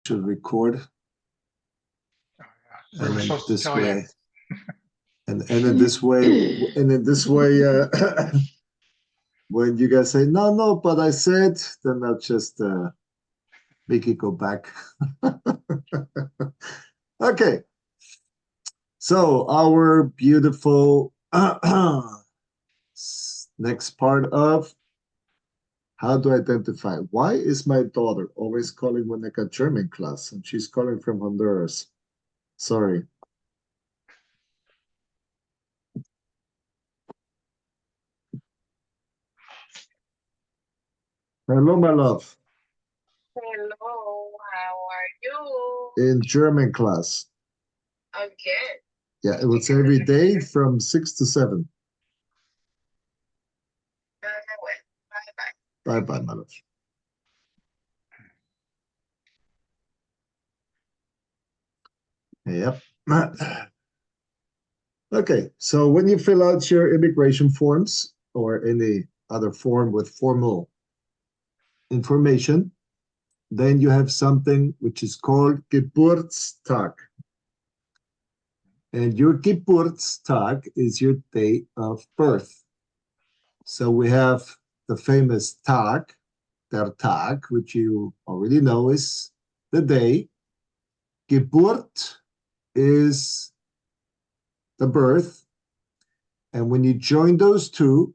should record. We were supposed to tell you. And in this way, when you guys say no, but I said, then I'll just make it go back. Okay. So our beautiful next part of how to identify. Why is my daughter always calling when I got German class and she's calling from Honduras? Sorry. Hello, my love. Hello, how are you? In German class. Okay. Yeah, it was every day from 6 to 7. Bye-bye. Bye-bye, my love. Yep. Okay, so when you fill out your immigration forms or any other form with formal information, then you have something which is called Geburtstag. And your Geburtstag is your day of birth. So we have the famous Tag, der Tag, which you already know is the day. Geburt is the birth. And when you join those two,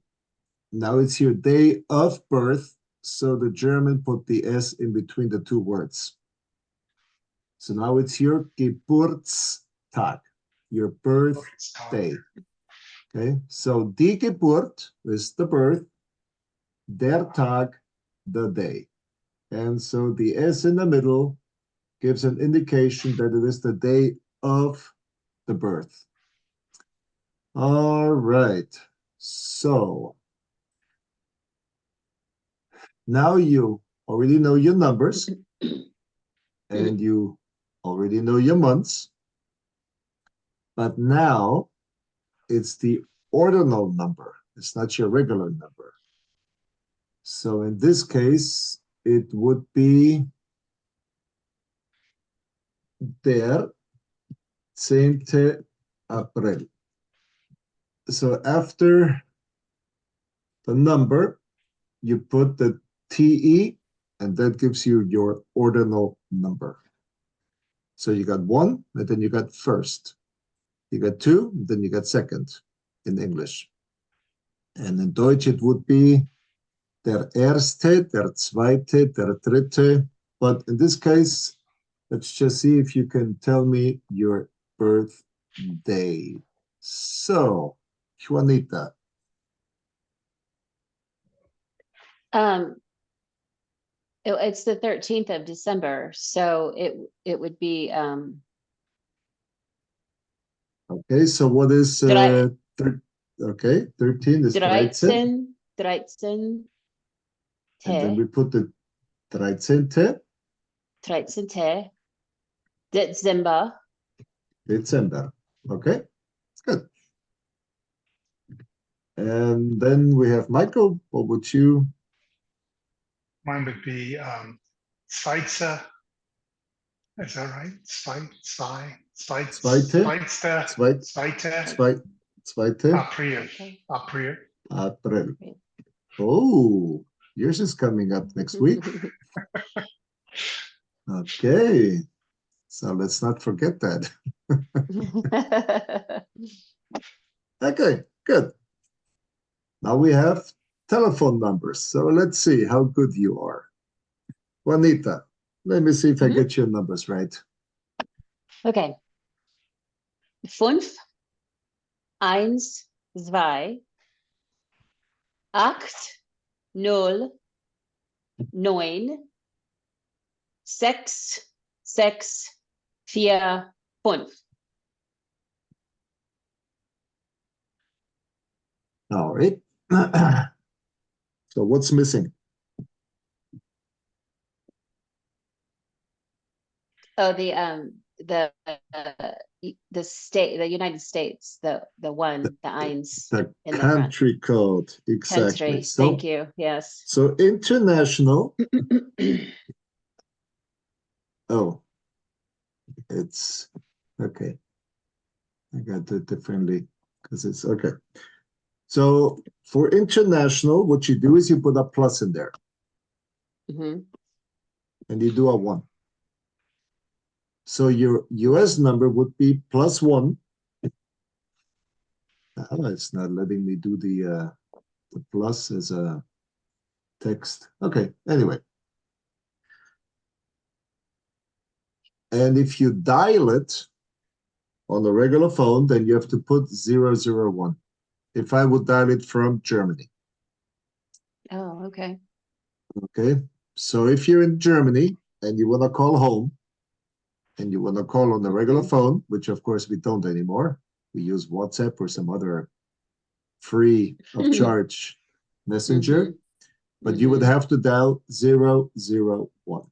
now it's your day of birth. So the German put the S in between the two words. So now it's your Geburtstag, your birthday. Okay, so die Geburt is the birth, der Tag, the day. And so the S in the middle gives an indication that it is the day of the birth. All right, so now you already know your numbers and you already know your months, but now it's the ordinal number. It's not your regular number. So in this case, it would be der 10. April. So after the number, you put the TE, and that gives you your ordinal number. So you got 1, and then you got first. You got 2, then you got second in English. And in Deutsch, it would be der erste, der zweite, der dritte. But in this case, let's just see if you can tell me your birthday. So, Juanita. It's the 13th of December, so it would be Okay, so what is okay, 13 is 13. 13. And then we put the 13. 13. December. December. Okay, good. And then we have Michael. What would you? Mine would be Schweizer. Is that right? Zweite. April. Oh, yours is coming up next week. Okay, so let's not forget that. Okay, good. Now we have telephone numbers. So let's see how good you are. Juanita, let me see if I get your numbers right. Okay. 5, 1, 2, 8, 0, 9, 6, 6, 4, 5. All right. So what's missing? Oh, the state, the United States, the eins. The country code, exactly. Country. So, thank you. Yes. So international. Oh, It's okay. I got it differently because it's okay. So for international, what you do is you put a plus in there Mhm. and you do a 1. So your US number would be +1. Oh, it's not letting me do the plus as a text. Okay, anyway. And if you dial it on a regular phone, then you have to put 001. If I would dial it from Germany. Oh, okay. Okay, so if you're in Germany and you want to call home and you want to call on the regular phone, which of course we don't anymore, we use WhatsApp or some other free of charge messenger, but you would have to dial 001.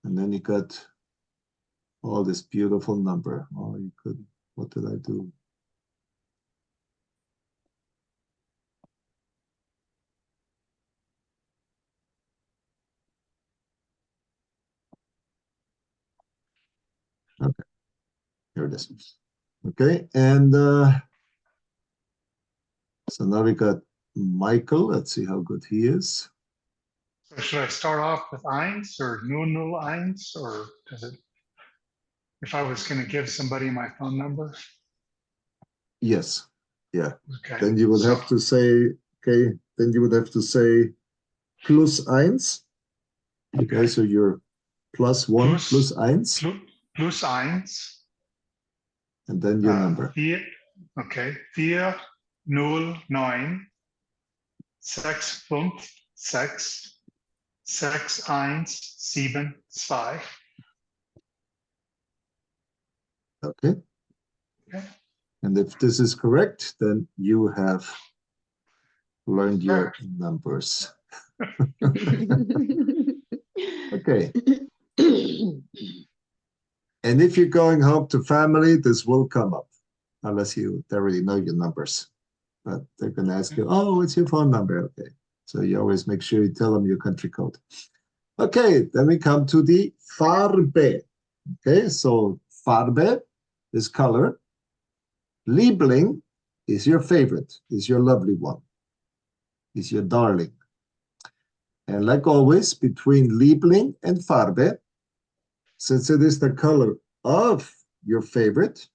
And then you got all this beautiful number. Oh, you could, what did I do? Okay, here it is. Okay, and so now we got Michael. Let's see how good he is. So should I start off with eins or 001, or does it, if I was going to give somebody my phone number? Yes, yeah. Okay. Then you would So have to say, okay, then you would have to say +1. Okay, so you're +1 +1, plus eins. and then your number. 409 656 6172. Okay. Okay. And if this is correct, then you have learned your numbers. Okay. And if you're going home to family, this will come up, unless you already know your numbers. But they're going to ask you, oh, what's your phone number? Okay. So you always make sure you tell them your country code. Okay, then we come to the Farbe. Okay, so Farbe is color. Liebling is your favorite, is your lovely one, is your darling. And like always, between Liebling and Farbe, since it is the color of your favorite,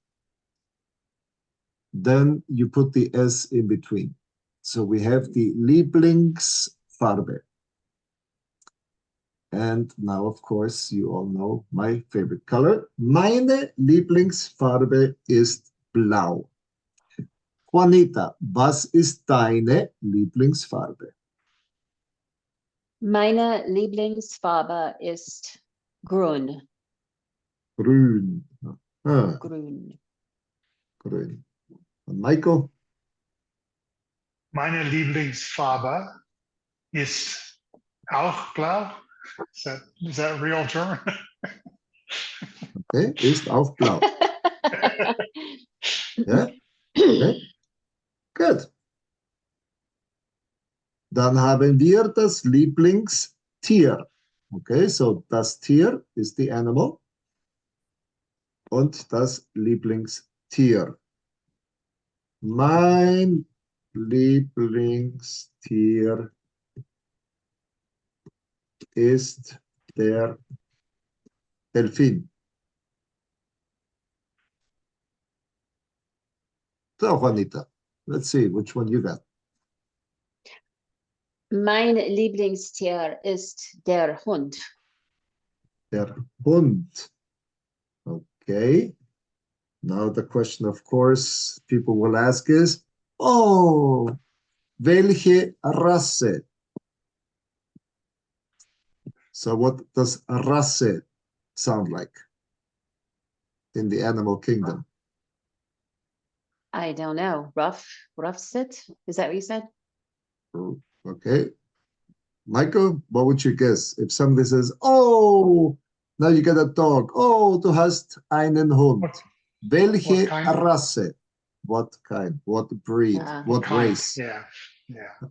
then you put the S in between. So we have the Lieblingsfarbe. And now, of course, you all know my favorite color. Meine Lieblingsfarbe ist blau. Juanita, was ist deine Lieblingsfarbe? Meine Lieblingsfarbe ist grün. Grün. Ah, Grün. grün. Und Michael? Meine Lieblingsfarbe ist auch blau. Is that real German? Okay, ist auch blau. Ja? Okay. Gut. Dann haben wir das Lieblingstier. Okay, so das Tier ist die Animal und das Lieblingstier. Mein Lieblingstier ist der Delfin. So, Juanita, let's see which one you got. Mein Lieblingstier ist der Hund. Der Hund. Okay. Now the question, of course, people will ask is, oh, welche Rasse? So what does Rasse sound like in the animal kingdom? I don't know. Rough sit? Is that what you said? Okay. Michael, what would you guess? If somebody says, oh, now you get a dog. Oh, du hast einen Hund. Welche Rasse? What kind? What breed? What race? Yeah.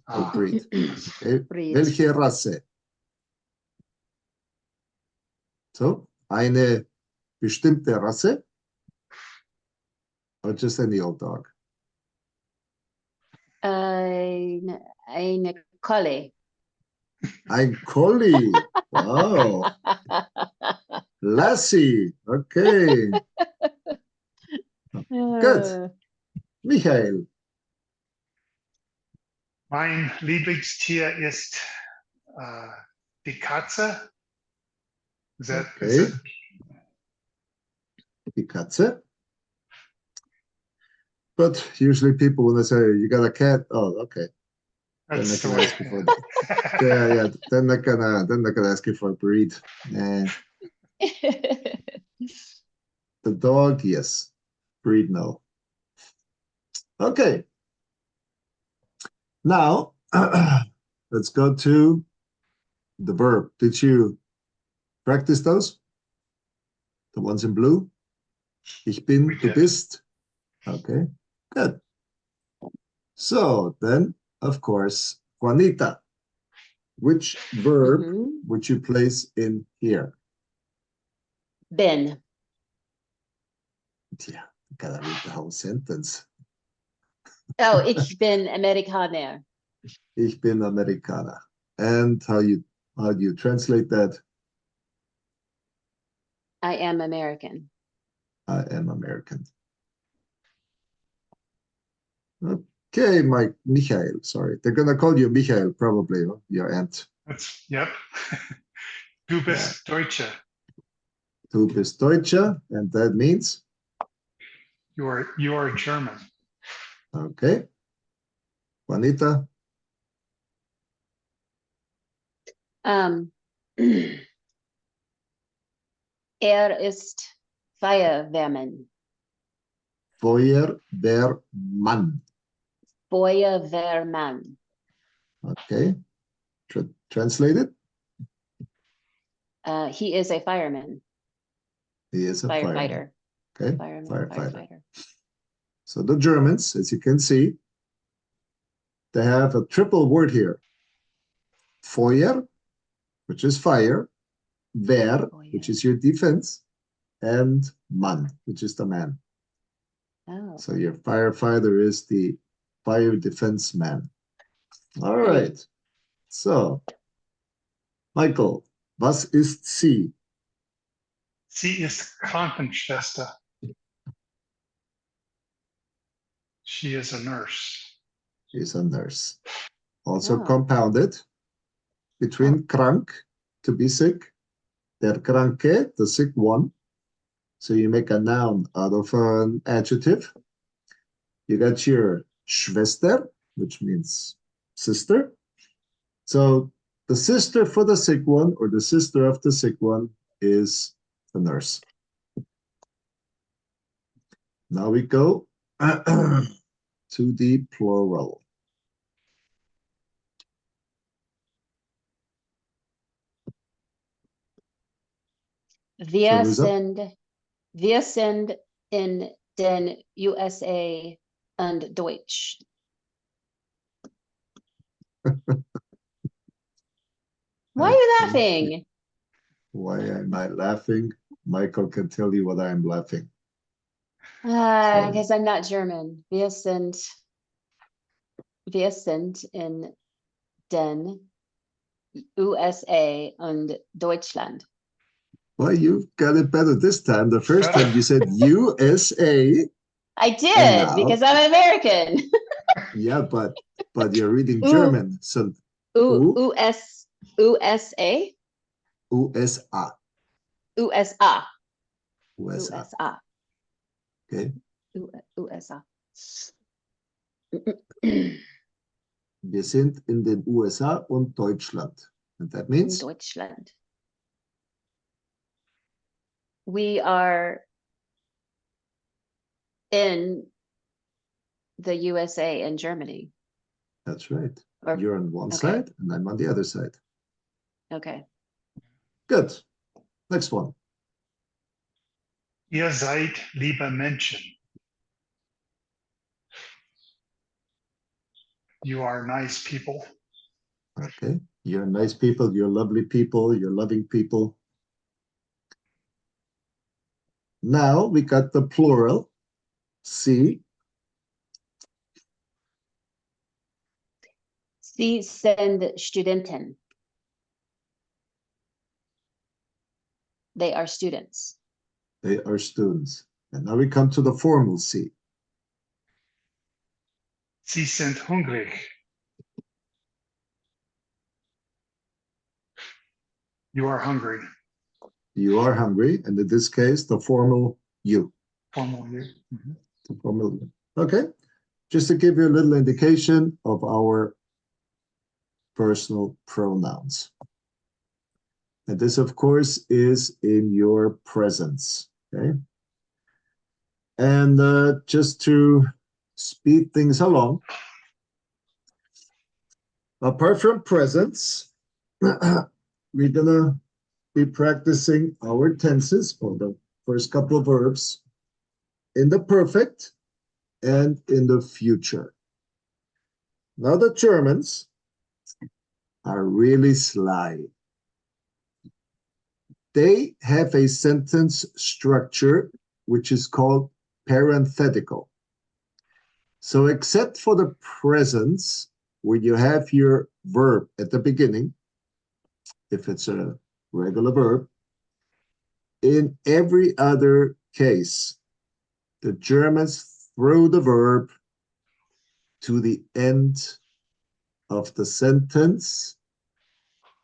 What breed? Okay. Breed. Welche Rasse? So, eine bestimmte Rasse? Or just any old dog? Eine Collie. Ein Collie. Wow. Lassie. Okay. Good. Michael. Mein Lieblingstier ist die Katze. Is Okay. it Die Katze. But usually people, when they say, you got a cat? Oh, okay. Then they that's the can way? ask you for the, yeah. Then they're gonna ask you for a breed. And the dog, yes. Breed, no. Okay. Now, let's go to the verb. Did you practice those? The ones in blue? Ich bin, We du did. bist. Okay, good. So then, of course, Juanita, which verb Mhm. would you place in here? Bin. Yeah, gotta read the whole sentence. Oh, ich bin Amerikaner. Ich bin Amerikaner. And how do you translate that? I am American. I am American. Okay, Michael, sorry. They're gonna call you Michael, probably, huh? Your aunt. Yep. Du bist Deutsche. Du bist Deutsche, and that means, You are German. okay. Juanita, Ist Feuerwehrmann. Feuerwehrmann. Feuerwehrmann. Okay. Translated? He is a fireman. He is a fireman. Firefighter. Okay, Fireman, firefighter. So the Germans, as you can see, they have a triple word here. Feuer, which is fire, Wehr, which is your defense, and Mann, which is the man. Oh. So your firefighter is the fire defense man. All right. So, Michael, was ist sie? Sie ist Krankenschwester. She is a nurse. She's a nurse. Also Oh. compounded between krank, to be sick, der Kranke, the sick one. So you make a noun out of an adjective. You got your Schwester, which means sister. So the sister for the sick one, or the sister of the sick one, is the nurse. Now we go to the plural. Wir who's up? sind in den USA und Deutsch. Why are you laughing? Why am I laughing? Michael can tell you what I'm laughing. Because I'm not German. Wir sind in den USA und Deutschland. Well, you got it better this time. The first time you said USA. I did, now- because I'm American. Yeah, but you're reading German. So USA? USA. USA. USA. Okay. USA. Wir sind in den USA und Deutschland. And that means? Deutschland. We are in the USA and Germany. That's right. Or- You're on one okay. side and I'm on the other side. Okay. Good. Next one. Ihr seid liebe Menschen. You are nice people. Okay. You're nice people. You're lovely people. You're loving people. Now we got the plural, sie. Sie sind Studenten. They are students. They are students. And now we come to the formal sie. Sie sind hungrig. You are hungry. You are hungry, and in this case, the formal you. Formal you. Mhm. The formal you. Okay, just to give you a little indication of our personal pronouns. And this, of course, is in your presence, okay? And just to speed things along, apart from presence, we're gonna be practicing our tenses for the first couple of verbs in the perfect and in the future. Now the Germans are really sly. They have a sentence structure which is called parenthetical. So except for the presence, where you have your verb at the beginning, if it's a regular verb, in every other case, the Germans throw the verb to the end of the sentence,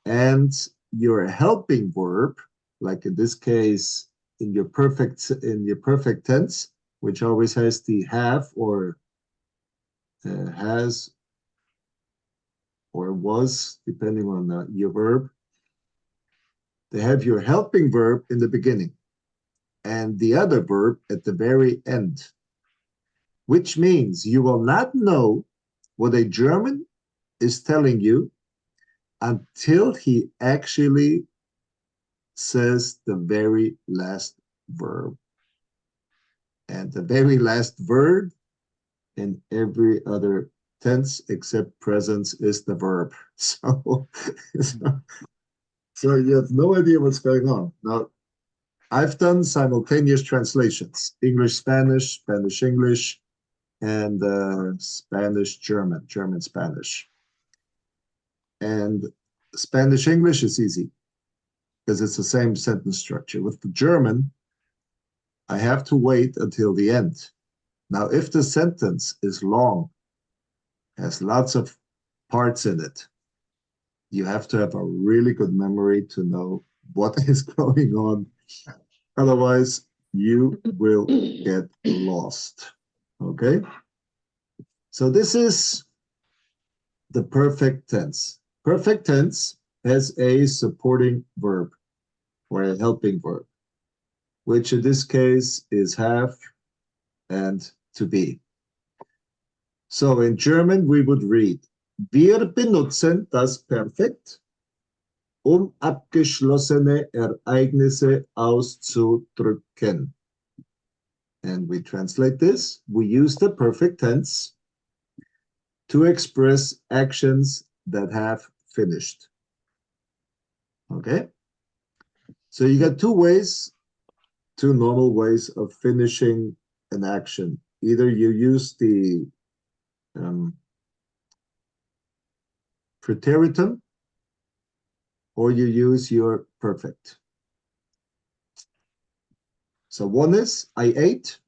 and your helping verb, like in this case, in your perfect tense, which always has the have or has or was, depending on your verb. They have your helping verb in the beginning and the other verb at the very end, which means you will not know what a German is telling you until he actually says the very last verb. And the very last verb in every other tense except presence is the verb. So you have no idea what's going on. Now, I've done simultaneous translations, English-Spanish, Spanish-English, and Spanish-German, German-Spanish. And Spanish-English is easy because it's the same sentence structure. With the German, I have to wait until the end. Now, if the sentence is long, has lots of parts in it, you have to have a really good memory to know what is going on. Otherwise, you will get lost. Okay? So this is the perfect tense. Perfect tense has a supporting verb or a helping verb, which in this case is have and to be. So in German, we would read, wir benutzen das Perfekt, abgeschlossene Ereignisse auszudrücken. And we translate this. We use the perfect tense to express actions that have finished. Okay? So you got two normal ways of finishing an action. Either you use the preteritum or you use your perfect. So one is I ate,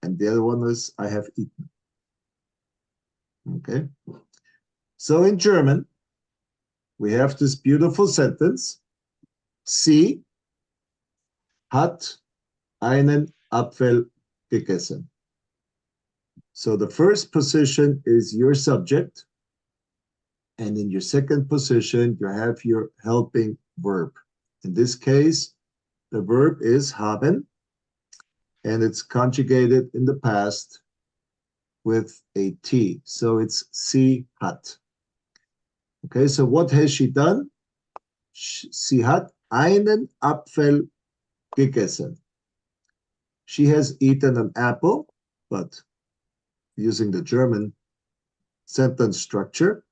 and the other one is I have eaten. Okay. So in German, we have this beautiful sentence. Sie hat einen Apfel gegessen. So the first position is your subject. And in your second position, you have your helping verb. In this case, the verb is haben, and it's conjugated in the past with a T. So it's sie hat. Okay, so what has she done? Sie hat einen Apfel gegessen. She has eaten an apple, but using the German sentence structure,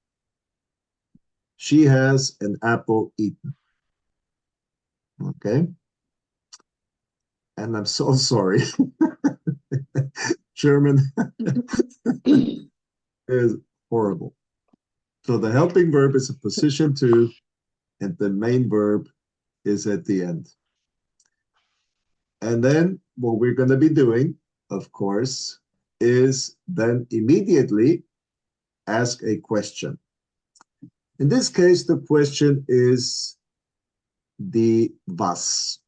she has an apple eaten. Okay. And I'm so sorry. German is horrible. So the helping verb is a position to, and the main verb is at the end. And then what we're going to be doing, of course, is then immediately ask a question. In this case, the question is the was.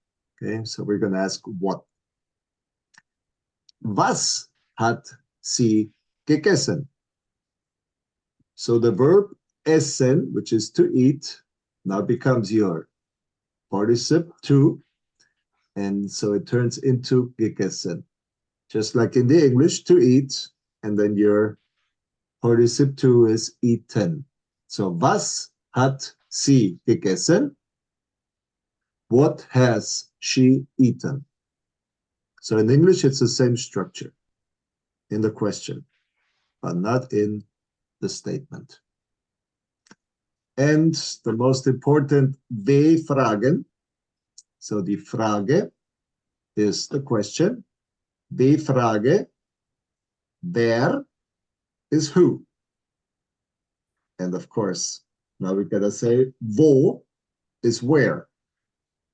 Okay, so we're going to ask what. Was hat sie gegessen? So the verb essen, which is to eat, now becomes your participle to, and so it turns into gegessen. Just like in the English, to eat, and then your participle to is eaten. So was hat sie gegessen? What has she eaten? So in English, it's the same structure in the question, but not in the statement. And the most important, we fragen. So die Frage is the question. We frage, wer is who? And of course, now we gotta say, wo is where.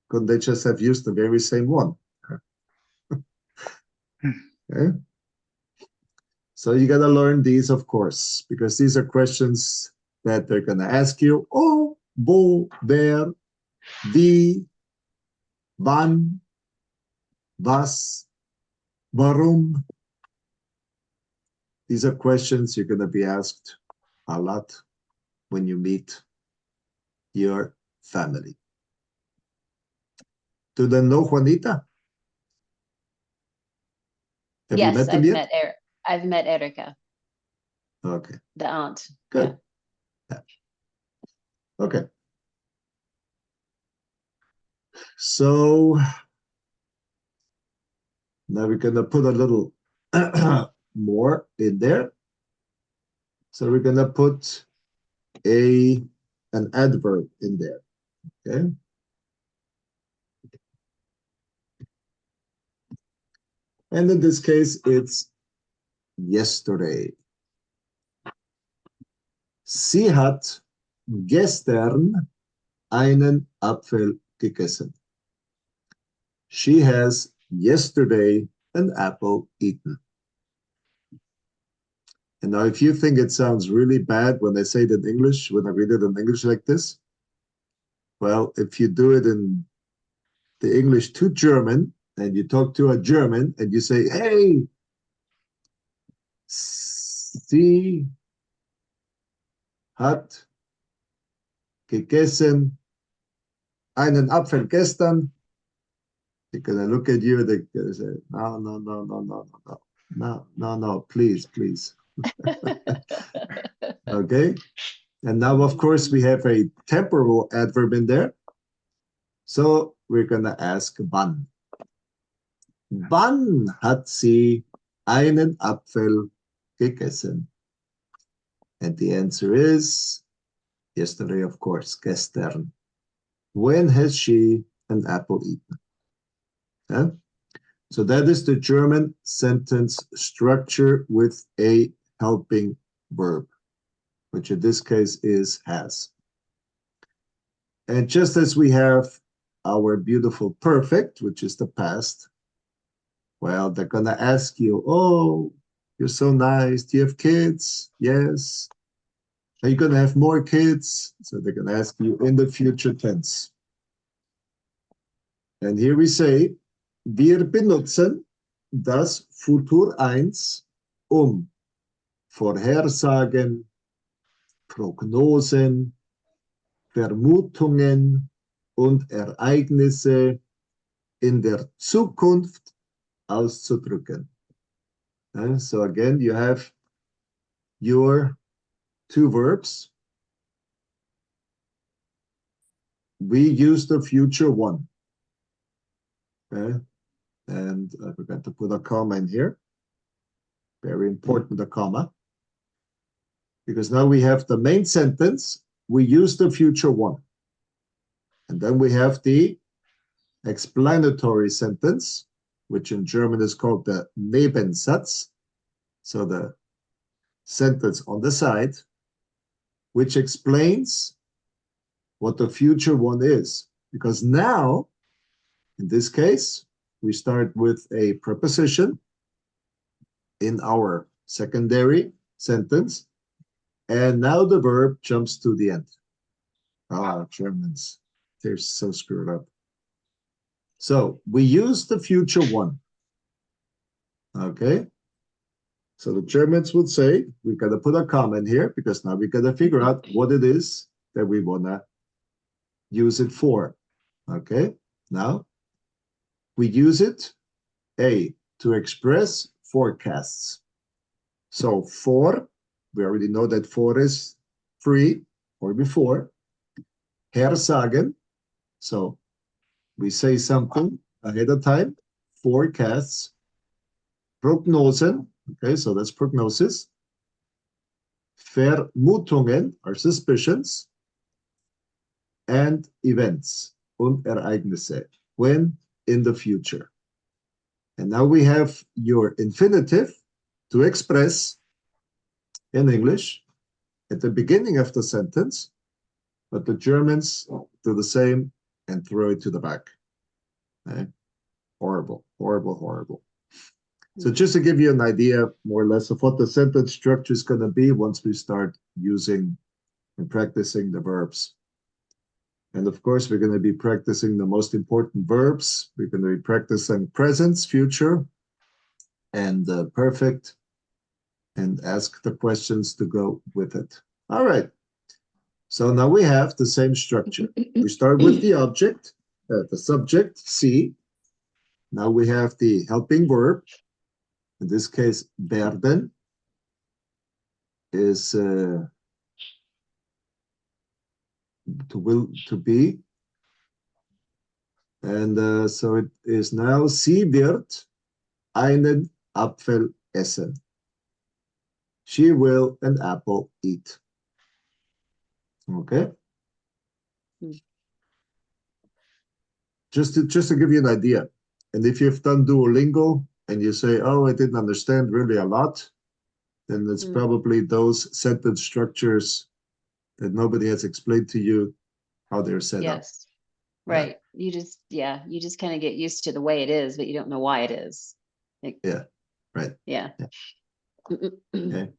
Couldn't they just have used the very same one? Okay. So you gotta learn these, of course, because these are questions that they're gonna ask you. Oh, wo, wer, wie, wann, was, warum. These are questions you're gonna be asked a lot when you meet your family. Do they know Juanita? Have you Yes, met them yet? I've met Erica, Okay, the aunt. good. Yeah. Okay. So now we're gonna put a little more in there. So we're gonna put an adverb in there. Okay. And in this case, it's yesterday. Sie hat gestern einen Apfel gegessen. She has yesterday an apple eaten. And now if you think it sounds really bad when I say it in English, when I read it in English like this, well, if you do it in the English to German, and you talk to a German and you say, hey, sie hat gegessen einen Apfel gestern, they're gonna look at you, they're gonna say, no, please. Okay, and now of course we have a temporal adverb in there, so we're gonna ask wann. Wann hat sie einen Apfel gegessen? And the answer is yesterday, of course, gestern. When has she an apple eaten? Yeah? So that is the German sentence structure with a helping verb, which in this case is has. And just as we have our beautiful perfect, which is the past, well, they're going to ask you, oh, you're so nice. Do you have kids? Yes. Are you going to have more kids? So they're going to ask you in the future tense. And here we say, wir benutzen das Futur 1, Vorhersagen, Prognosen, Vermutungen und Ereignisse in der Zukunft auszudrücken. So again, you have your two verbs. We use the future one. Okay, and I forgot to put a comma in here. Very important, the comma. Because now we have the main sentence, we use the future one. And then we have the explanatory sentence, which in German is called the Nebensatz, so the sentence on the side, which explains what the future one is. Because now, in this case, we start with a preposition in our secondary sentence, and now the verb jumps to the end. Ah, Germans, they're so screwed up. So we use the future one. Okay. So the Germans would say, we got to put a comma in here because now we got to figure out what it is that we want to use it for. Okay. Now we use it, A, to express forecasts. So for, we already know that for is free or before. Hersagen, so we say something ahead of time. Forecasts. Prognosen, okay, so that's prognosis. Vermutungen are suspicions. And events und Ereignisse, when in the future. And now we have your infinitive to express in English at the beginning of the sentence, but the Germans do the same and throw it to the back. Okay? Horrible, horrible, horrible. So just to give you an idea, more or less, of what the sentence structure is going to be once we start using and practicing the verbs. And of course, we're going to be practicing the most important verbs. We're going to be practicing present, future, and perfect, and ask the questions to go with it. All right. So now we have the same structure. We start with the object, the subject, see. Now we have the helping verb. In this case, werden is to be. And so it is now, sie wird einen Apfel essen. She will an apple eat. Okay? Just to give you an idea. And if you've done Duolingo and you say, oh, I didn't understand really a lot, then it's probably those sentence structures that nobody has explained to you how they're set up. Yes. Right. You just kind of get used to the way it is, but you don't know why it is. Yeah. Right. Yeah. Okay.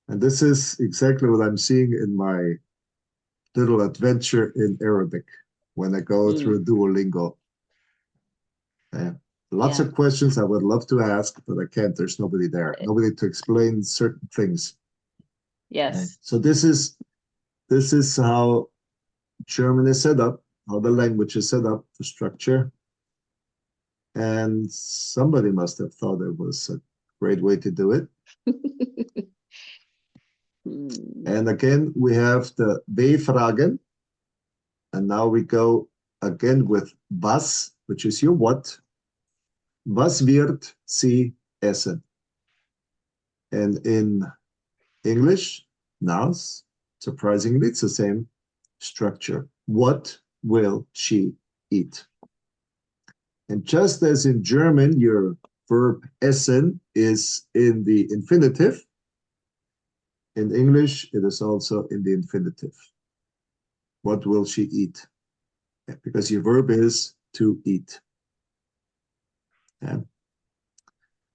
And this is exactly what I'm seeing in my little adventure in Arabic when I go through Duolingo. Lots of questions I would love to ask, but I can't. There's nobody there. Nobody to explain certain things. Yes. Okay. So this is how German is set up, how the language is set up, the structure. And somebody must have thought it was a great way to do it. And again, we have the W-Fragen. And now we go again with was, which is your what. Was wird sie essen? And in English, nouns, surprisingly, it's the same structure. What will she eat? And just as in German, your verb essen is in the infinitive, in English, it is also in the infinitive. What will she eat? Because your verb is to eat. Yeah.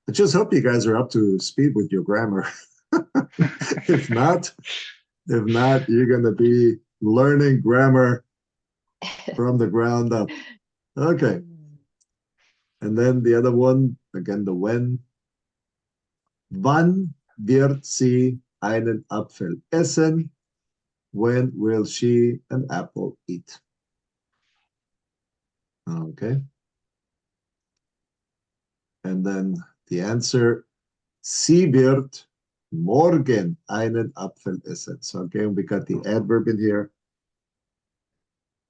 I just hope you guys are up to speed with your grammar. If not, you're going to be learning grammar from the ground up. Okay. And then the other one, again, the when. Wann wird sie einen Apfel essen? When will she an apple eat? Okay. And then the answer, sie wird morgen einen Apfel essen. So again, we got the adverb in here,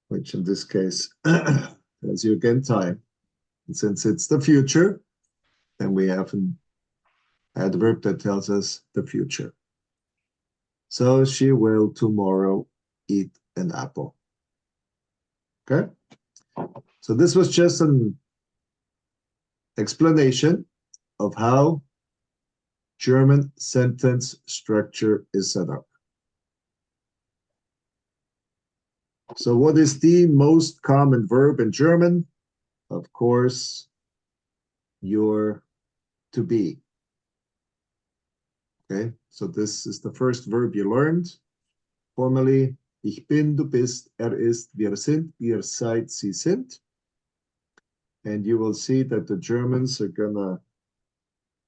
which in this case tells you again time. And since it's the future, then we have an adverb that tells us the future. So she will tomorrow eat an apple. Okay? So this was just an explanation of how German sentence structure is set up. So what is the most common verb in German? Of course, your to be. Okay, so this is the first verb you learned. Formally, ich bin, du bist, ist, wir sind, ihr seid, sie sind. And you will see that the Germans are gonna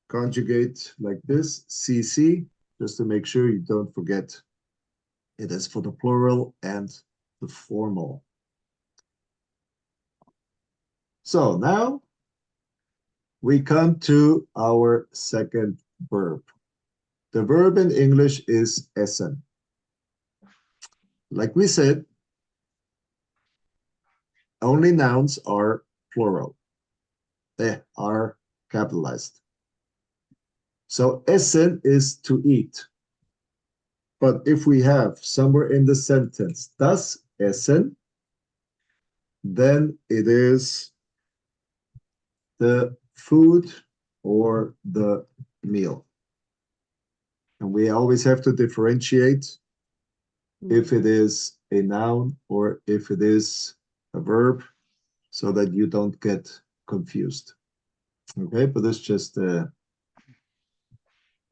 conjugate like this, CC, just to make sure you don't forget it is for the plural and the formal. So now we come to our second verb. The verb in English is essen. Like we said, only nouns are plural. They are capitalized. So essen is to eat. But if we have somewhere in the sentence das Essen, then it is the food or the meal. And we always have to differentiate if it is a noun or if it is a verb so that you don't get confused. Okay, but that's just to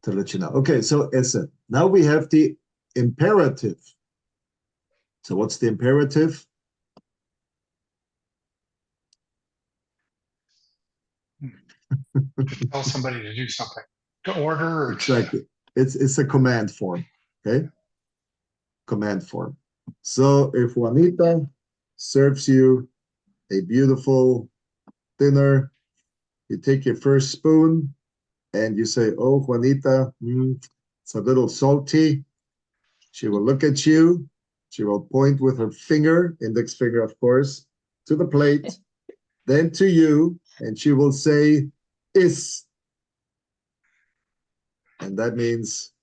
let you know. Okay, so Essen. Now we have the imperative. So what's the imperative? To tell somebody to do something, to order or Exactly. It's a command form. Okay. Command form. So if Juanita serves you a beautiful dinner, you take your first spoon and you say, "Oh, Juanita, it's a little salty." She will look at you. She will point with her finger, index finger, of course, to the plate, then to you, and she will say, "Is." And that means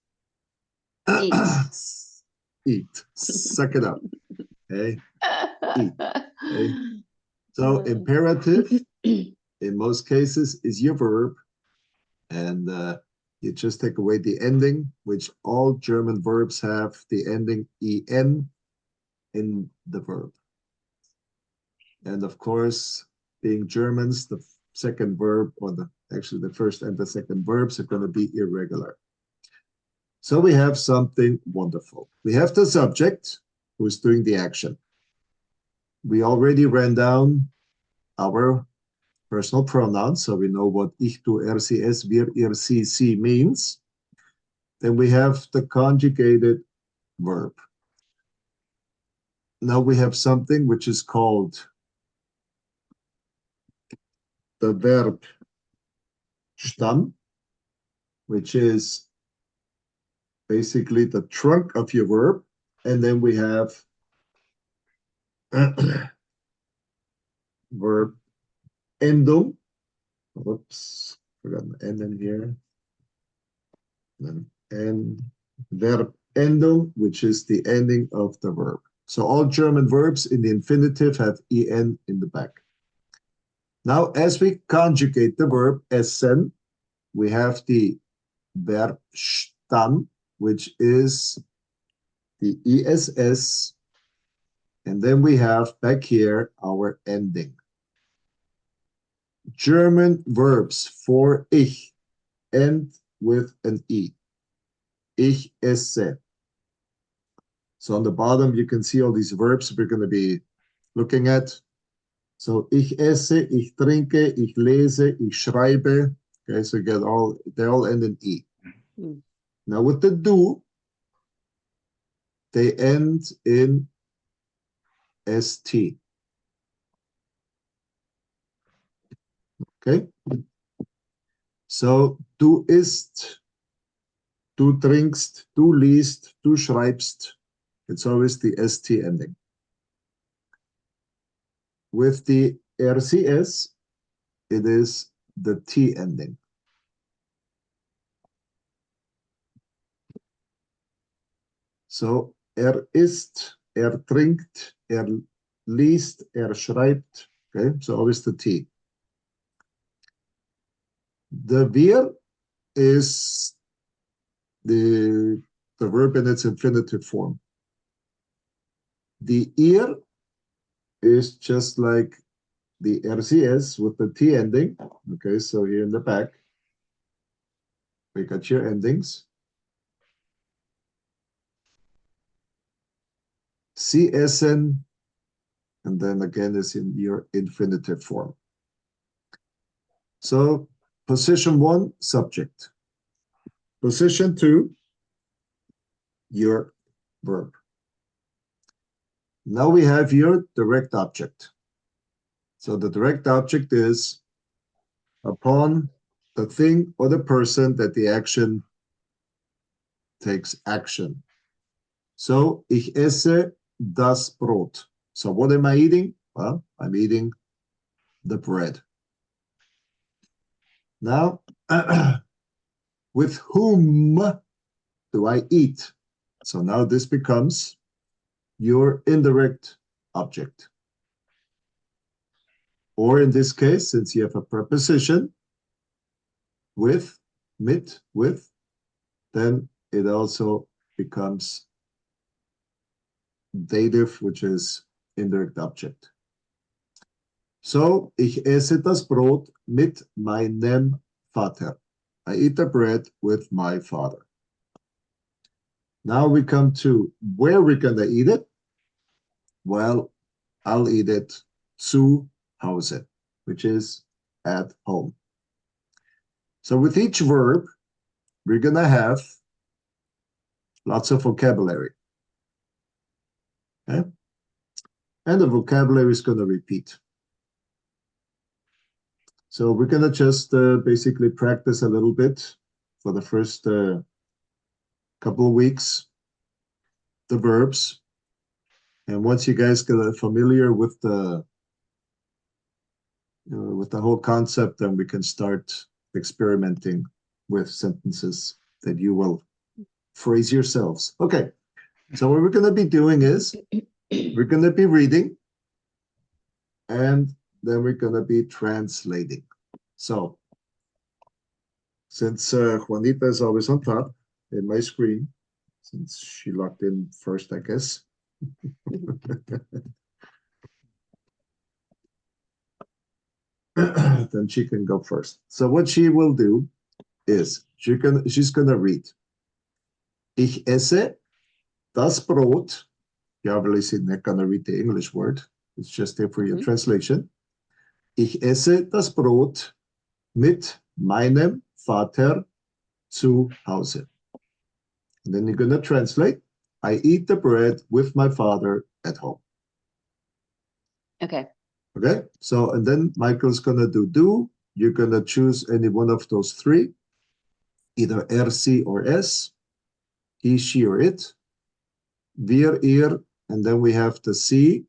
Eat. eat. Suck it up. Okay. Eat. Okay. So imperative in most cases is your verb, and you just take away the ending, which all German verbs have the ending en in the verb. And of course, being Germans, the second verb, or actually the first and the second verbs are going to be irregular. So we have something wonderful. We have the subject who is doing the action. We already ran down our personal pronouns, so we know what ich, du, er, sie, es, wir, ihr, sie, sie means. Then we have the conjugated verb. Now we have something which is called the verb Stamm, which is basically the trunk of your verb. And then we have verb Endung. Whoops, forgot an N in here. And verb Endung, which is the ending of the verb. So all German verbs in the infinitive have en in the back. Now, as we conjugate the verb essen, we have the verb Stamm, which is the ess, and then we have back here our ending. German verbs for ich end with an e. Ich esse. So on the bottom, you can see all these verbs we're going to be looking at. So ich esse, ich trinke, ich lese, ich schreibe. Okay, so you get they all end in e. Now with the do, they end in st. Okay. So du isst, du trinkst, du liest, du schreibst. It's always the st ending. With the rcs, it is the t ending. So isst, trinkt, liest, schreibt. Okay, so always the t. The wir is the verb in its infinitive form. The ihr is just like the RCS with the T ending. Okay, so here in the back, we got your endings. Sie essen, and then again is in your infinitive form. So position 1, subject. Position 2, your verb. Now we have your direct object. So the direct object is upon the thing or the person that the action takes action. So, ich esse das Brot. So what am I eating? Well, I'm eating the bread. Now, with whom do I eat? So now this becomes your indirect object. Or in this case, since you have a preposition with, mit, with, then it also becomes dative, which is indirect object. So, ich esse das Brot mit meinem Vater. I eat the bread with my father. Now we come to where we're going to eat it. Well, I'll eat it zu Hause, which is at home. So with each verb, we're going to have lots of vocabulary. Okay? And the vocabulary is going to repeat. So we're going to just basically practice a little bit for the first couple of weeks, the verbs. And once you guys get familiar with the whole concept, then we can start experimenting with sentences that you will phrase yourselves. Okay, so what we're going to be doing is we're going to be reading and then we're going to be translating. So, since Juanita is always on top in my screen, since she logged in first, I guess. Then she can go first. So what she will do is she's gonna read. Ich esse das Brot. You're obviously not gonna read the English word. It's just there for your translation. Ich esse das Brot mit meinem Vater zu Hause. And then you're gonna translate. I eat the bread with my father at home. Okay. Okay, so and then Michael's gonna do. You're gonna choose any one of those three, either RC or S, he, she, or it, wir, ihr, and then we have the C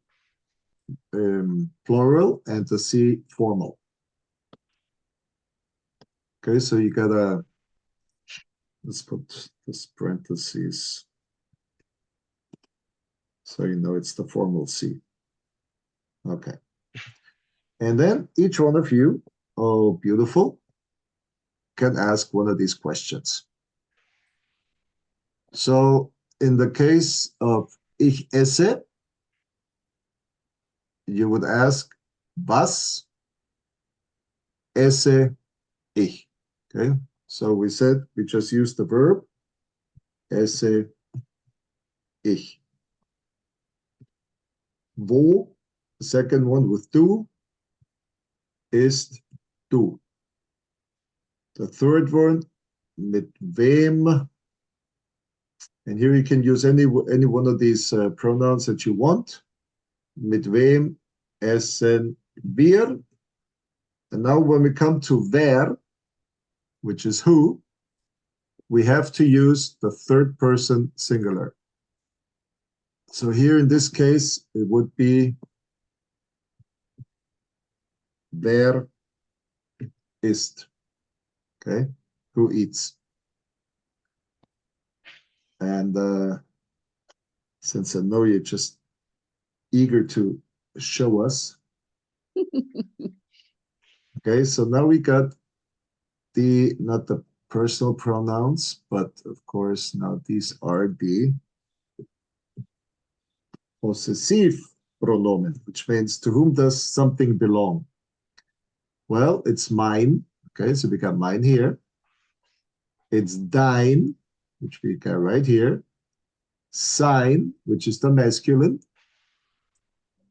plural and the C formal. Okay, so you gotta, let's put this parentheses so you know it's the formal C. Okay. And then each one of you, oh, beautiful, can ask one of these questions. So in the case of ich esse, you would ask, was esse ich? Okay, so we said we just used the verb esse ich. Wo, the second one with du, ist du. The third one, mit wem, and here you can use any one of these pronouns that you want. Mit wem essen wir? And now when we come to wer, which is who, we have to use the third person singular. So here in this case, it would be wer isst, okay, who eats. And since I know you're just eager to show us, okay, so now we got not the personal pronouns, but of course now these are the possessive pronomen, which means to whom does something belong? Well, it's mine. Okay, so we got mine here. It's thine, which we got right here. Sein, which is the masculine.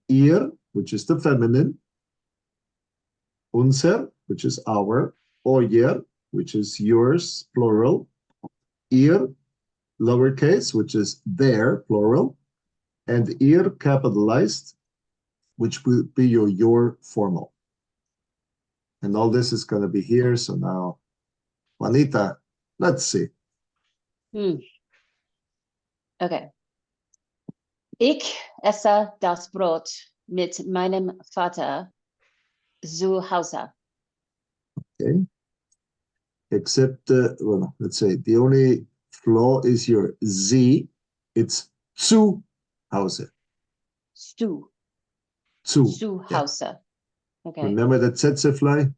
Ihr, which is the feminine. Unser, which is our. Euer, which is yours, plural. Ihr, lowercase, which is their, plural. And ihr, capitalized, which will be your formal. And all this is going to be here. So now, Juanita, let's see. Okay. Ich esse das Brot mit meinem Vater zu Hause. Okay. Except, well, let's say the only flaw is your Z. It's zu Hause. Zu Zu. Yeah. Hause. Okay. Remember that Sätzefly?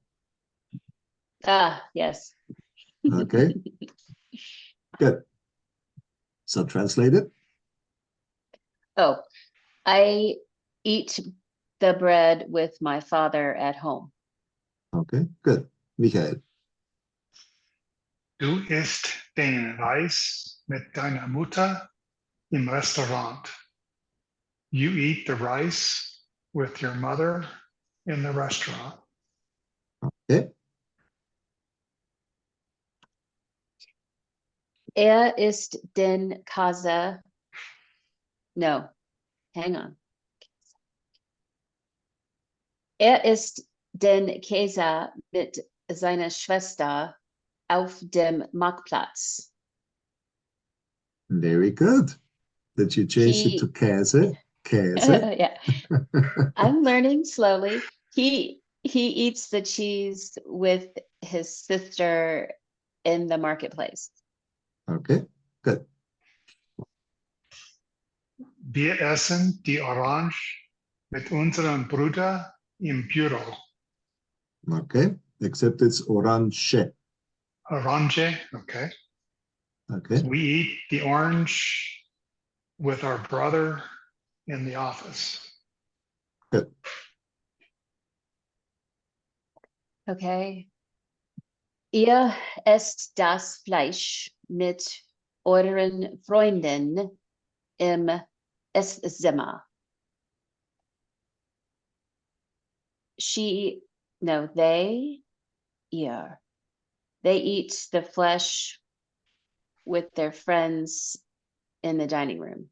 Ah, yes. Okay. Good. So translate it. Oh, I eat the bread with my father at home. Okay, good. Michael. Du isst den Reis mit deiner Mutter im Restaurant. You eat the rice with your mother in the restaurant. Okay. Isst den Käse. No, hang on. Isst den Käse mit seiner Schwester auf dem Marktplatz. Very good. Did you change it to Käse? Käse. Yeah, I'm learning slowly. He eats the cheese with his sister in the marketplace. Okay, good. Wir essen die Orange mit unserem Bruder im Büro. Okay, except it's orange. Orange, okay. Okay, We eat the orange with our brother in the office. good. Okay. Ihr esst das Fleisch mit euren Freunden im Esszimmer. They eat the flesh with their friends in the dining room.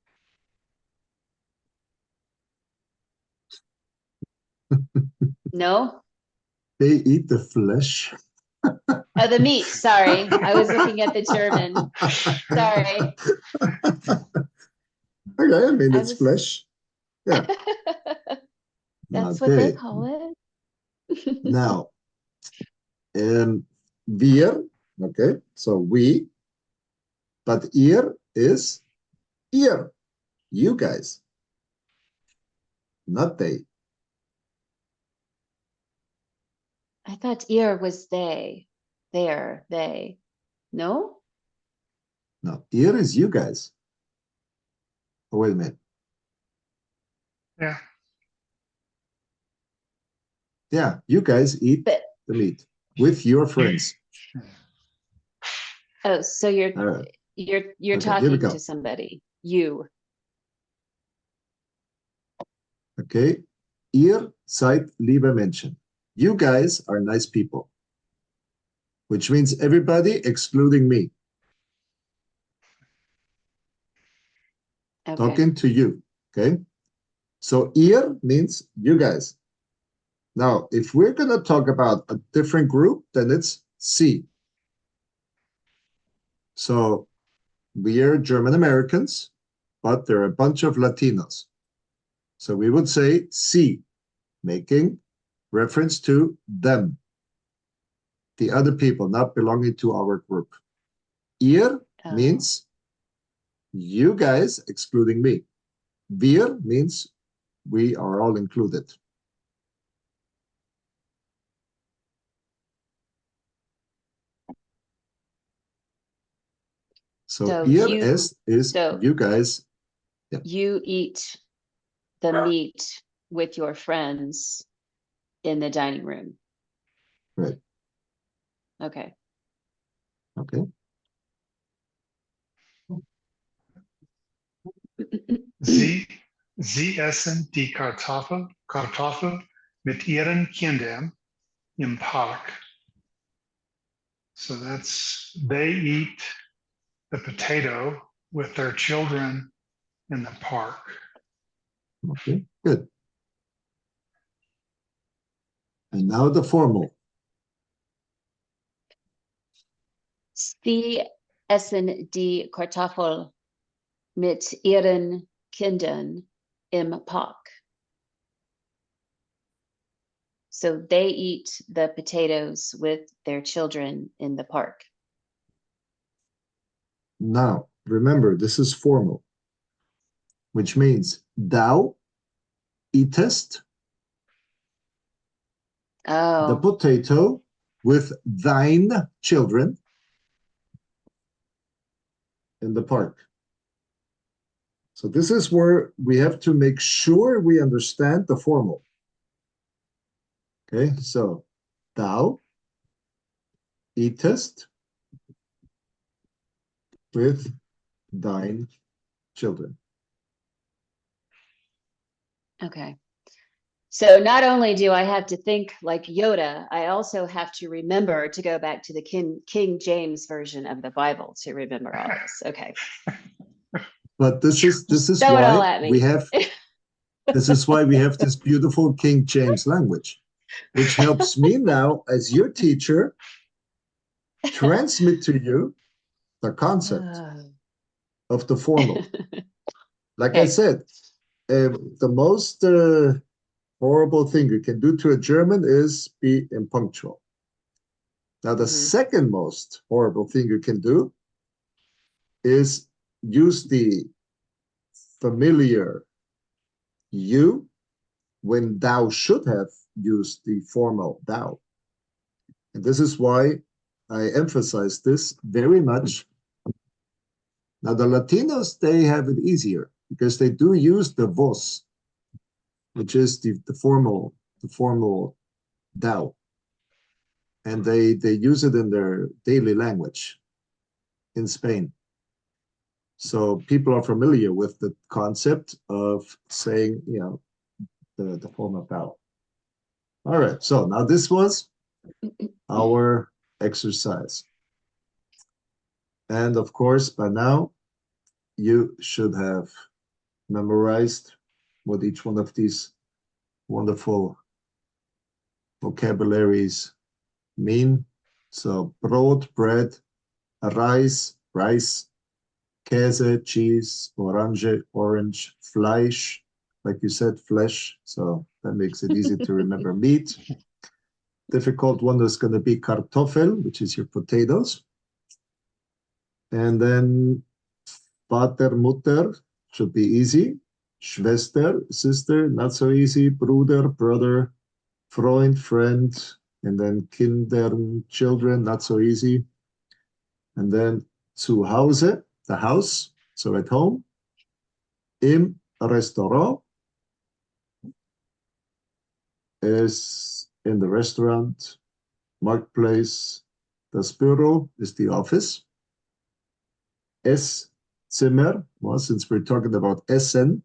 No? They eat the flesh. Oh, the meat. Sorry. I was looking at the German. Sorry. Okay, I mean, I it's was- flesh. Yeah. That's what they Okay. call it. Now, wir, okay, so we, but ihr is ihr, you guys, not they. I thought ear was they. They. No? No, ihr is you guys. Oh, wait a minute. Yeah, Yeah, you guys eat But the meat with your friends. oh, so All right. you're Okay, here we talking go. to somebody. You. Okay. Ihr seid liebe Menschen. You guys are nice people. Which means everybody excluding me. Okay. Talking to you. Okay. So ihr means you guys. Now, if we're going to talk about a different group, then it's Sie. So we are German Americans, but there are a bunch of Latinos. So we would say Sie, making reference to them, the other people not belonging to our group. Ihr Oh. means you guys, excluding me. Wir means we are all included. So, So ihr you- esst is so- you guys. You eat the meat with your friends in the dining room. Right. Okay. Okay. Sie essen die Kartoffel mit ihren Kindern im Park. So that's, they eat the potato with their children in the park. Okay. Good. And now the formal. Sie essen die Kartoffel mit ihren Kindern im Park. So they eat the potatoes with their children in the park. Now, remember, this is formal, which means thou eatest the Oh, potato with thine children in the park. So this is where we have to make sure we understand the formal. Okay, so thou eatest with thine children. okay. So not only do I have to think like Yoda, I also have to remember to go back to the King James version of the Bible to remember all this. Okay. But this is Throw it all why at me. we have this beautiful King James language, which helps me now as your teacher transmit to you the concept of the formal. Like I Okay. said, the most horrible thing you can do to a German is be impunctual. Now, the second most horrible thing you can do is use the familiar you when thou should have used the formal thou. And this is why I emphasize this very much. Now, the Latinos, they have it easier because they do use the vos, which is the formal thou. And they use it in their daily language in Spain. So people are familiar with the concept of saying, the formal thou. All right, so now this was our exercise. And of course, by now, you should have memorized what each one of these wonderful vocabularies mean. So Brot, bread, rice, Käse, cheese, orange, Fleisch, like you said, flesh. So that makes it easy to remember meat. Difficult one is going to be Kartoffel, which is your potatoes. And then Vater, Mutter should be easy. Schwester, sister, not so easy. Bruder, brother. Freund, friend. And then Kindern, children, not so easy. And then zu Hause, the house, so at home. Im Restaurant is in the restaurant. Marketplace, das Büro is the office. Esszimmer, well, since we're talking about Essen,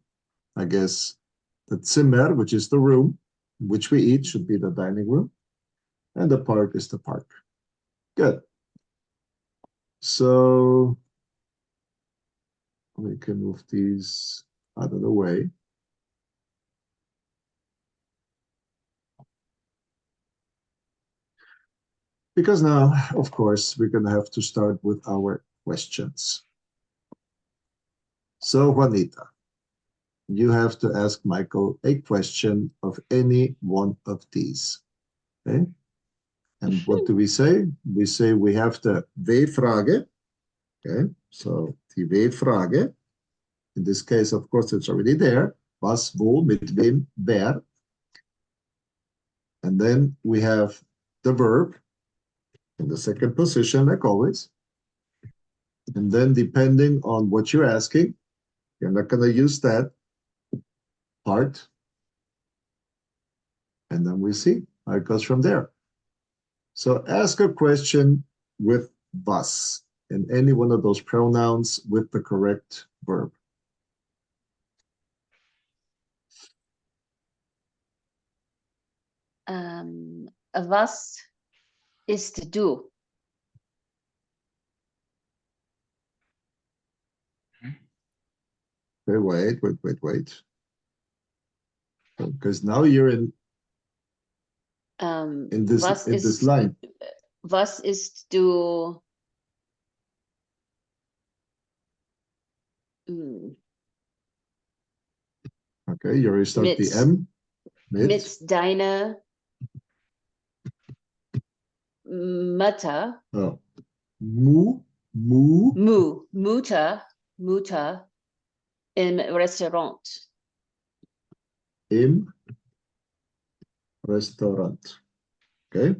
I guess the Zimmer, which is the room in which we eat, should be the dining room. And the park is the park. Good. So we can move these out of the way. Because now, of course, we're going to have to start with our questions. So, Juanita, you have to ask Michael a question of any one of these. Okay? And what do we say? We say we have the W-Frage. Okay, so die W-Frage. In this case, of course, it's already there. Was, wo, mit wem, wer. And then we have the verb in the second position, like always. And then depending on what you're asking, you're not going to use that part. And then we see how it goes from there. So ask a question with was in any one of those pronouns with the correct verb. Was ist du? Okay, wait. Because now you're in this line. Was ist du? Okay, you already start the M. Mit deiner Mutter. Oh. Mutter im Restaurant. Im Restaurant. Okay.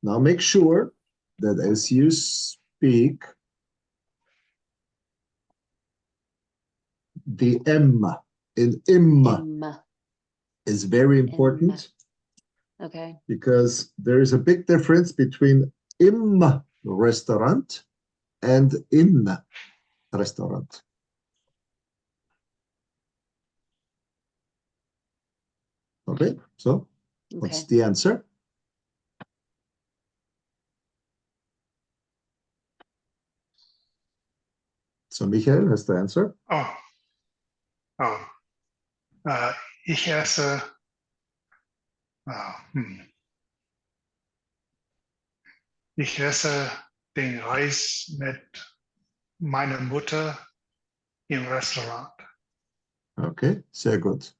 Now make sure that as you speak, the M in im is very important. Okay. Because there is a big difference between im Restaurant and in Restaurant. Okay, so what's the answer? So Michael has the answer. Ich esse. Ich esse den Reis mit meiner Mutter im Restaurant. Okay, sehr gut.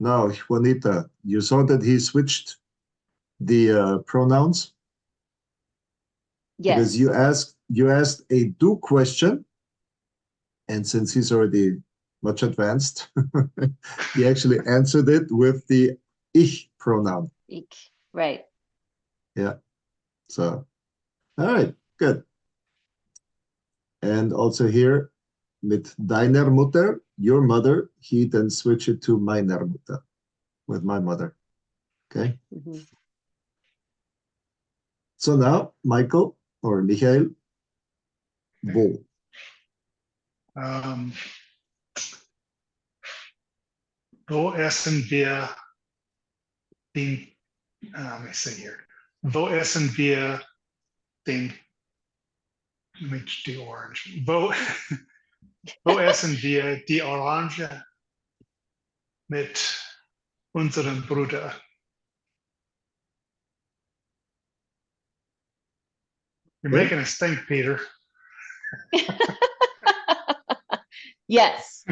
Now, Juanita, you saw that he switched the pronouns? Yes. Because you asked a do question, and since he's already much advanced, he actually answered it with the ich pronoun. Ich, right. Yeah. So, all right, good. And also here, mit deiner Mutter, your mother, he then switched it to meiner Mutter, with my mother. Okay. Mm-hmm. So now, Michael or Michael, wo? Wo essen wir den, let me see here. Wo essen wir den, let me do orange. Wo essen wir die Orange mit unserem Bruder? You're making us think, Peter. Yes.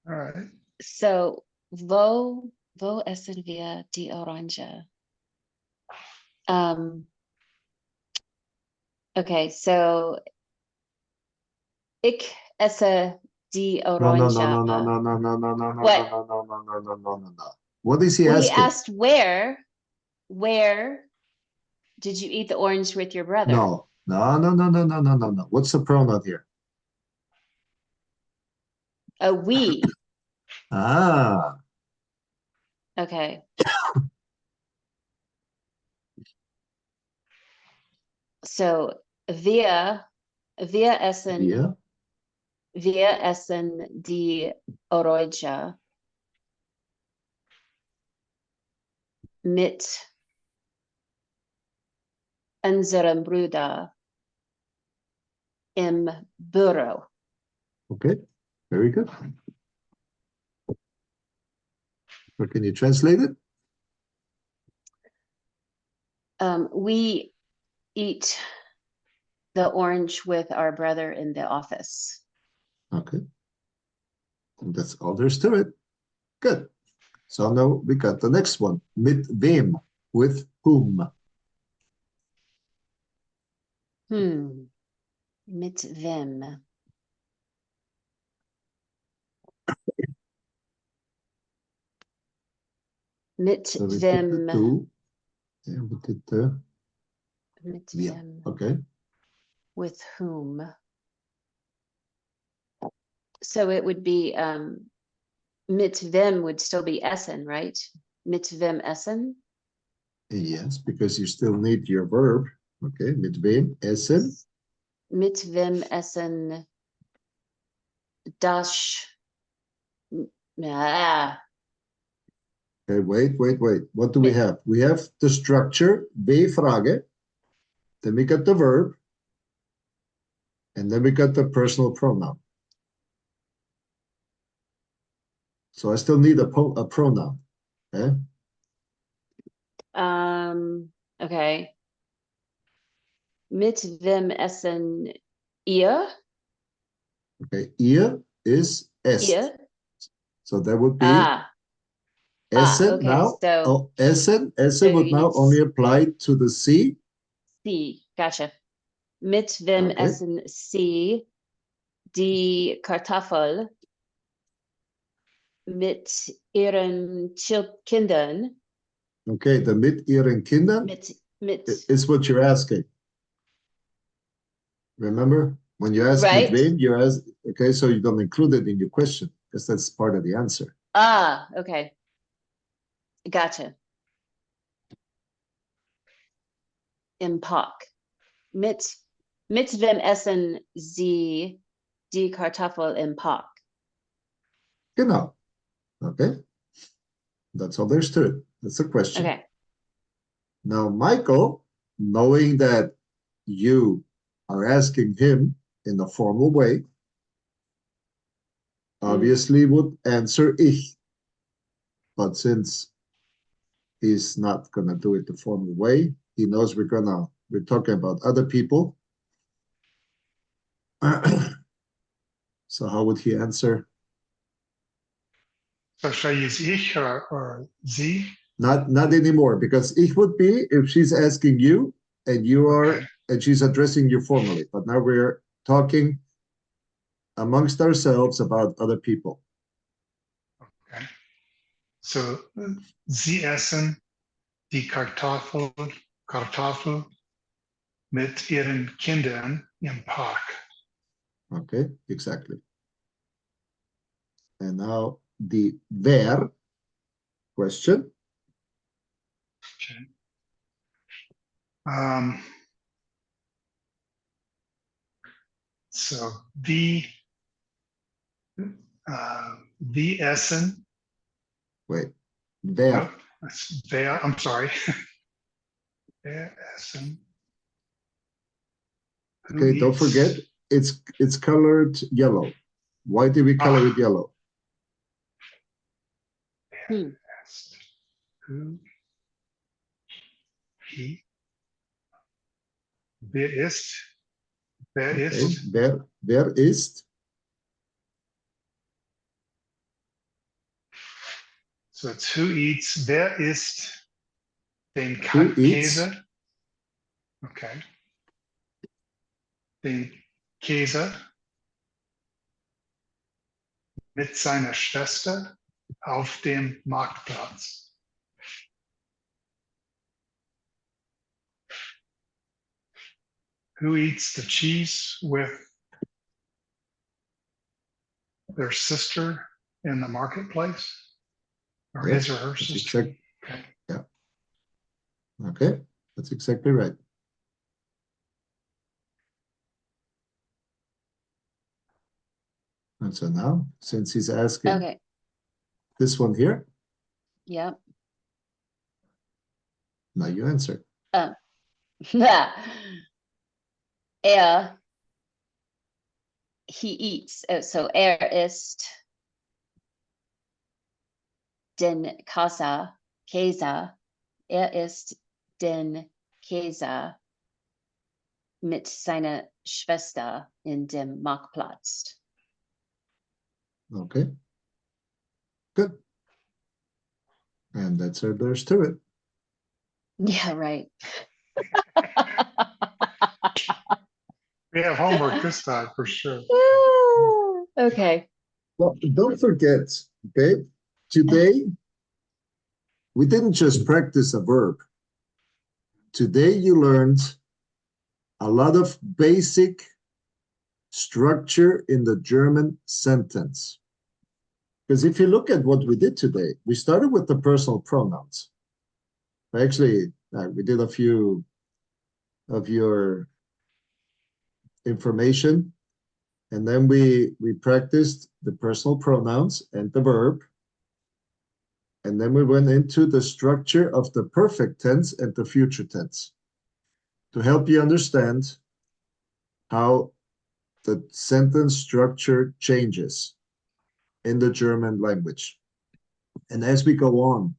All right. So, wo essen wir die Orange? Okay, so ich esse die Orange. No. What? No. What is he Well, asking? he asked where did you eat the orange with your brother? No. What's the pronoun here? We. Ah. Okay. So wir essen die Orange mit unserem Bruder im Büro. Okay, very good. So can you translate it? We eat the orange with our brother in the office. Okay. And that's all there's to it. Good. So now we got the next one. Mit wem? With whom? Mit wem? Mit So we wem? did the two. Yeah, we did the Mit Yeah. wem. Okay. With whom? So it would be mit wem would still be essen, right? Mit wem essen? Yes, because you still need your verb. Okay. Mit wem essen? Mit wem essen das? Ah, Okay, wait. What do we Mit- have? We have the structure, B-Frage. Then we got the verb. And then we got the personal pronoun. So I still need a pronoun. Okay. okay. Mit wem essen ihr? Okay. Ihr is est. Ihr? So that would be Ah, essen okay. now. So Oh, essen so would now it's only apply to the C. sie. Gotcha. Mit wem Okay. essen sie die Kartoffel? Mit ihren Kindern? Okay, the mit ihren Kindern Mit is what you're asking. Remember? When you ask mit right? wem, you ask, okay, so you don't include it in your question because that's part of the answer. Ah, okay. Gotcha. Im Park. Mit wem essen sie die Kartoffel im Park? Genau. Okay. That's all there's to it. That's the question. Okay. Now, Michael, knowing that you are asking him in a formal way, obviously would answer ich. But since he's not going to do it the formal way, he knows we're talking about other people. So how would he answer? So should I use ich or sie? Not anymore, because ich would be if she's asking you and you are Okay. and she's addressing you formally. But now we're talking amongst ourselves about other people. Okay. So sie essen die Kartoffel mit ihren Kindern im Park. Okay, exactly. And now the wer question. Okay. So the essen. Wait, wer. Nope, that's wer. I'm sorry. Wer essen. Who Okay, don't eats? forget it's colored yellow. Why did we color it yellow? Hmm. Who? He? Wer ist? Wer Okay, ist? wer ist? So it's who eats. Wer isst den Who eats? Käse? Okay. Den Käse mit seiner Schwester auf dem Marktplatz. Who eats the cheese with their sister in the marketplace? Or Yes, his or her that's sister? Okay. Okay, that's exactly right. And so now, since he's asking Okay. this one here, Yep. now you answer. He eats. So isst den Käse. Isst den Käse mit seiner Schwester in dem Marktplatz. Okay, good. And that's all there's to it. Yeah, right. We have homework this time for sure. Okay. Well, don't forget, okay, today we didn't just practice a verb. Today you learned a lot of basic structure in the German sentence. Because if you look at what we did today, we started with the personal pronouns. Actually, we did a few of your information, and then we practiced the personal pronouns and the verb. And then we went into the structure of the perfect tense and the future tense to help you understand how the sentence structure changes in the German language. And as we go on,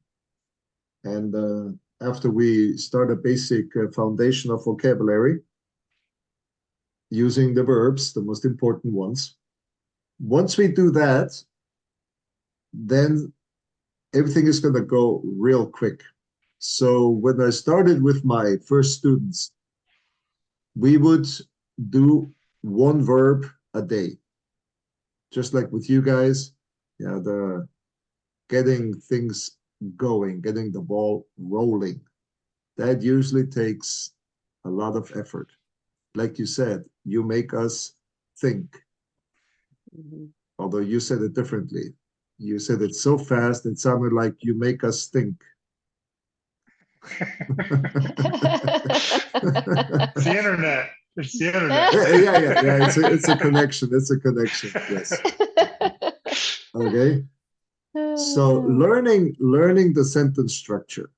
and after we start a basic foundation of vocabulary, using the verbs, the most important ones, once we do that, then everything is going to go real quick. So when I started with my first students, we would do one verb a day. Just like with you guys, the getting things going, getting the ball rolling. That usually takes a lot of effort. Like you said, you make us think. Although you said it differently. You said it so fast, it sounded like you make us think. It's the internet. It's the internet. Yeah. It's a connection. It's a connection. Yes. Okay. So learning the sentence structure,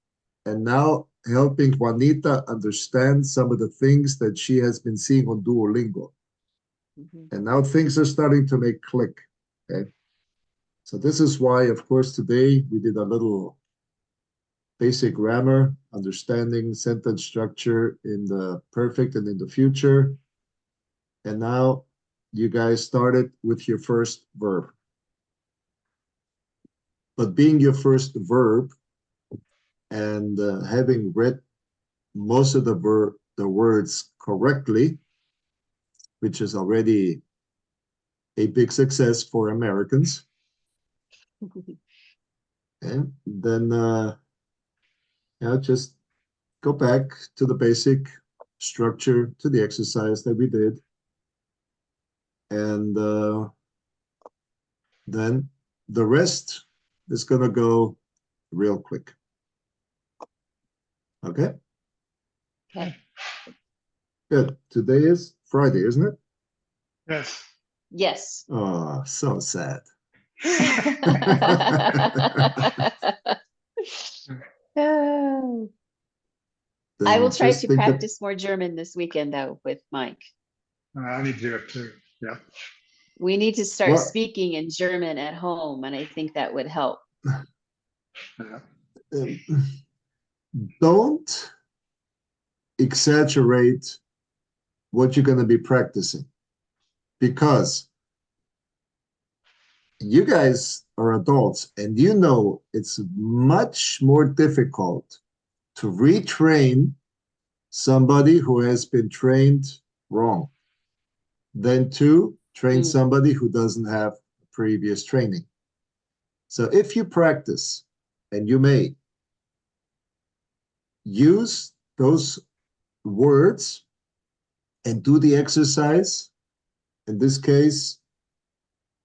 and now helping Juanita understand some of the things that she has been seeing on Duolingo. And now things are starting to make click. Okay. So this is why, of course, today we did a little basic grammar, understanding sentence structure in the perfect and in the future. And now you guys started with your first verb. But being your first verb and having read most of the words correctly, which is already a big success for Americans. And then just go back to the basic structure, to the exercise that we did. And then the rest is going to go real quick. Okay? Okay. Good. Today is Friday, isn't it? Yes. Yes. Oh, so sad. Oh. I Then will try just to think practice more German this weekend, though, with Mike. I need to do it too. Yeah. We need to start What? speaking in German at home, and I think that would help. Yeah. Don't exaggerate what you're going to be practicing, because you guys are adults and you know it's much more difficult to retrain somebody who has been trained wrong than to train somebody who doesn't have previous training. So if you practice, and you may use those words and do the exercise, in this case,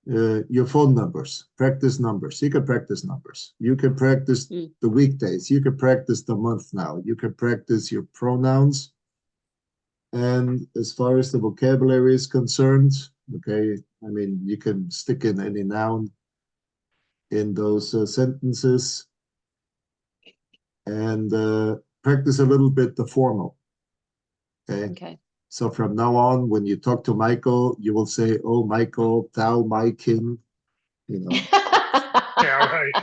your phone numbers, practice numbers. You can practice numbers. You can practice the weekdays. You can practice the month now. You can practice your pronouns. And as far as the vocabulary is concerned, okay, I mean, you can stick in any noun in those sentences, and practice a little bit the formal. Okay. So from now on, when you talk to Michael, you will say, "Oh, Michael, thou my king," you know. Yeah, right.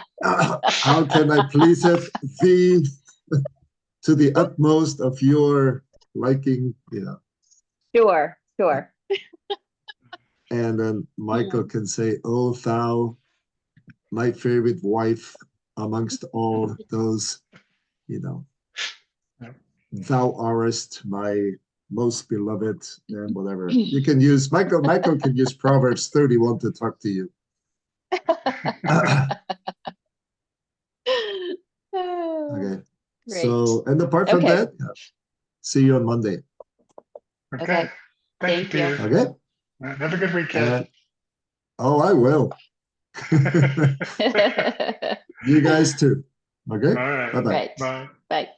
How can I pleaseth thee to the utmost of your liking, you know. Sure. And then Michael can say, "Oh, thou, my favorite wife amongst all those, you know, thou arest my most beloved," and whatever. You can use, Michael can use Proverbs 31 to talk to you. Okay. Great. So, and apart from that, see you on Monday. Okay. Okay. Thank you, Thank you. Peter. Okay. Have a good weekend. And oh, I will. You guys too. Okay. All right. Bye bye. Right. Bye. Bye.